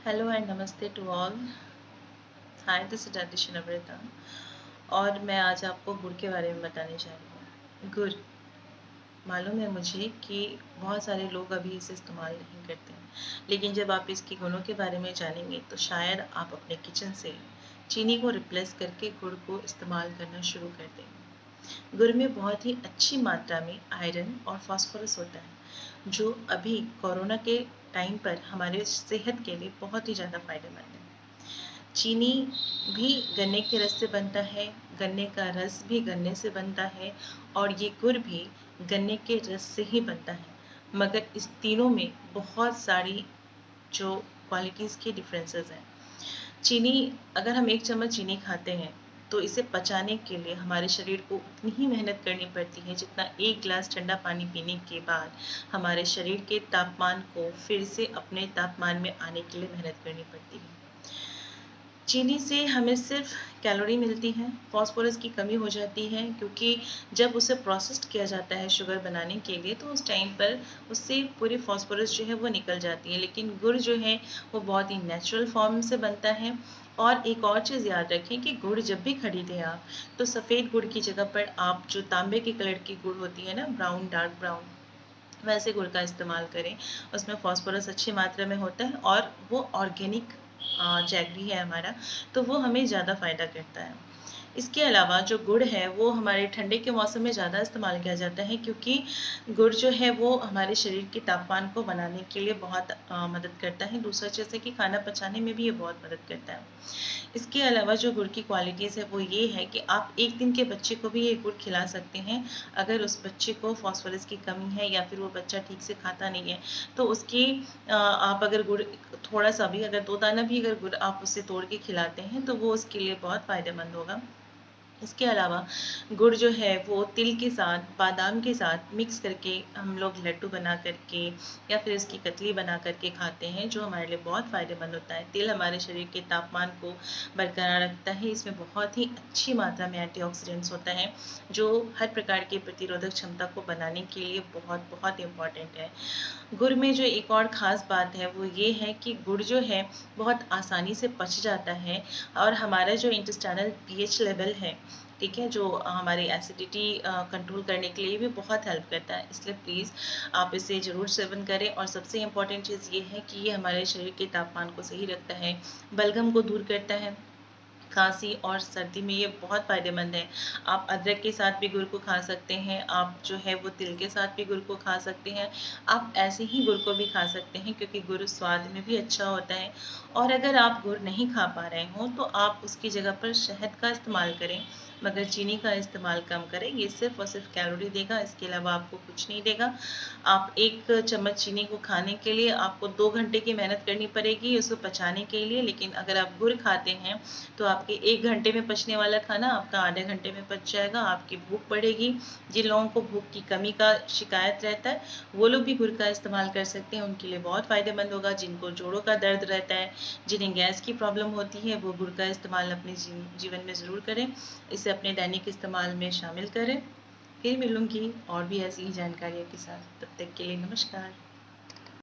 Hello and नमस्ते to all. Hi, this is Aadish Namrata और मैं आज आपको गुड़ के बारे में बताने जा रही हूँ। गुड़, मालूम है मुझे कि बहुत सारे लोग अभी इसे इस्तेमाल नहीं करते हैं, लेकिन जब आप इसके गुणों के बारे में जानेंगे तो शायद आप अपने किचन से चीनी को रिप्लेस करके गुड़ को इस्तेमाल करना शुरू कर देंगे। गुड़ में बहुत ही अच्छी मात्रा में आयरन और फास्फोरस होता है, जो अभी कोरोना के टाइम पर हमारे सेहत के लिए बहुत ही ज़्यादा फायदेमंद है। चीनी भी गन्ने के रस से बनता है, गन्ने का रस भी गन्ने से बनता है और ये गुड़ भी गन्ने के रस से ही बनता है। मगर इस तीनों में बहुत सारी जो क्वालिटीज़ के डिफरेंसेस हैं। चीनी, अगर हम 1 चम्मच चीनी खाते हैं तो इसे पचाने के लिए हमारे शरीर को उतनी ही मेहनत करनी पड़ती है जितना 1 गिलास ठंडा पानी पीने के बाद हमारे शरीर के तापमान को फिर से अपने तापमान में आने के लिए मेहनत करनी पड़ती है। चीनी से हमें सिर्फ कैलोरी मिलती है, फास्फोरस की कमी हो जाती है क्योंकि जब उसे प्रोसेस्ड किया जाता है शुगर बनाने के लिए तो उस टाइम पर उससे पूरी फास्फोरस जो है वो निकल जाती है। लेकिन गुड़ जो है वो बहुत ही नेचुरल फॉर्म से बनता है। और एक और चीज़ याद रखें कि गुड़ जब भी खरीदें आप तो सफ़ेद गुड़ की जगह पर आप जो तांबे के कलर की गुड़ होती है ना, ब्राउन, डार्क ब्राउन, वैसे गुड़ का इस्तेमाल करें। उसमें फास्फोरस अच्छी मात्रा में होता है और वो ऑर्गेनिक जैगरी है हमारा, तो वो हमें ज़्यादा फ़ायदा करता है। इसके अलावा जो गुड़ है वो हमारे ठंडे के मौसम में ज़्यादा इस्तेमाल किया जाता है क्योंकि गुड़ जो है वो हमारे शरीर के तापमान को बनाने के लिए बहुत मदद करता है। दूसरा जैसे कि खाना पचाने में भी ये बहुत मदद करता है। इसके अलावा जो गुड़ की क्वालिटीज़ है वो ये है कि आप 1 दिन के बच्चे को भी ये गुड़ खिला सकते हैं। अगर उस बच्चे को फास्फोरस की कमी है या फिर वो बच्चा ठीक से खाता नहीं है तो उसकी आप अगर गुड़ थोड़ा-सा भी, अगर 2 दाना भी अगर गुड़ आप उसे तोड़ के खिलाते हैं तो वो उसके लिए बहुत फ़ायदेमंद होगा। इसके अलावा गुड़ जो है वो तिल के साथ, बादाम के साथ मिक्स करके हम लोग लड्डू बना करके या फिर इसकी कतली बना करके खाते हैं, जो हमारे लिए बहुत फ़ायदेमंद होता है। तिल हमारे शरीर के तापमान को बरकरार रखता है। इसमें बहुत ही अच्छी मात्रा में एंटीऑक्सीडेंट्स होता है, जो हर प्रकार की प्रतिरोधक क्षमता को बनाने के लिए बहुत बहुत इम्पॉर्टेंट है। गुड़ में जो एक और ख़ास बात है वो ये है कि गुड़ जो है बहुत आसानी से पच जाता है और हमारा जो इंटेस्टाइनल पीएच लेवल है, ठीक है, जो हमारी एसिडिटी कंट्रोल करने के लिए भी बहुत हेल्प करता है। इसलिए प्लीज़ आप इसे ज़रूर सेवन करें। और सबसे इम्पॉर्टेंट चीज़ ये है कि ये हमारे शरीर के तापमान को सही रखता है, बलगम को दूर करता है। खांसी और सर्दी में ये बहुत फ़ायदेमंद है। आप अदरक के साथ भी गुड़ को खा सकते हैं, आप जो है वो तिल के साथ भी गुड़ को खा सकते हैं, आप ऐसे ही गुड़ को भी खा सकते हैं क्योंकि गुड़ स्वाद में भी अच्छा होता है। और अगर आप गुड़ नहीं खा पा रहे हों तो आप उसकी जगह पर शहद का इस्तेमाल करें, मगर चीनी का इस्तेमाल कम करें। ये सिर्फ़ और सिर्फ कैलोरी देगा, इसके अलावा आपको कुछ नहीं देगा। आप 1 चम्मच चीनी को खाने के लिए आपको 2 घंटे की मेहनत करनी पड़ेगी उसको पचाने के लिए, लेकिन अगर आप गुड़ खाते हैं तो आपके 1 घंटे में पचने वाला खाना आपका आधे घंटे में पच जाएगा। आपकी भूख बढ़ेगी। जिन लोगों को भूख की कमी का शिकायत रहता है वो लोग भी गुड़ का इस्तेमाल कर सकते हैं, उनके लिए बहुत फ़ायदेमंद होगा। जिनको जोड़ों का दर्द रहता है, जिन्हें गैस की प्रॉब्लम होती है, वो गुड़ का इस्तेमाल अपने जीवन में ज़रूर करें। इसे अपने दैनिक इस्तेमाल में शामिल करें। फिर मिलूँगी और भी ऐसी ही जानकारियों के साथ। तब तक के लिए नमस्कार।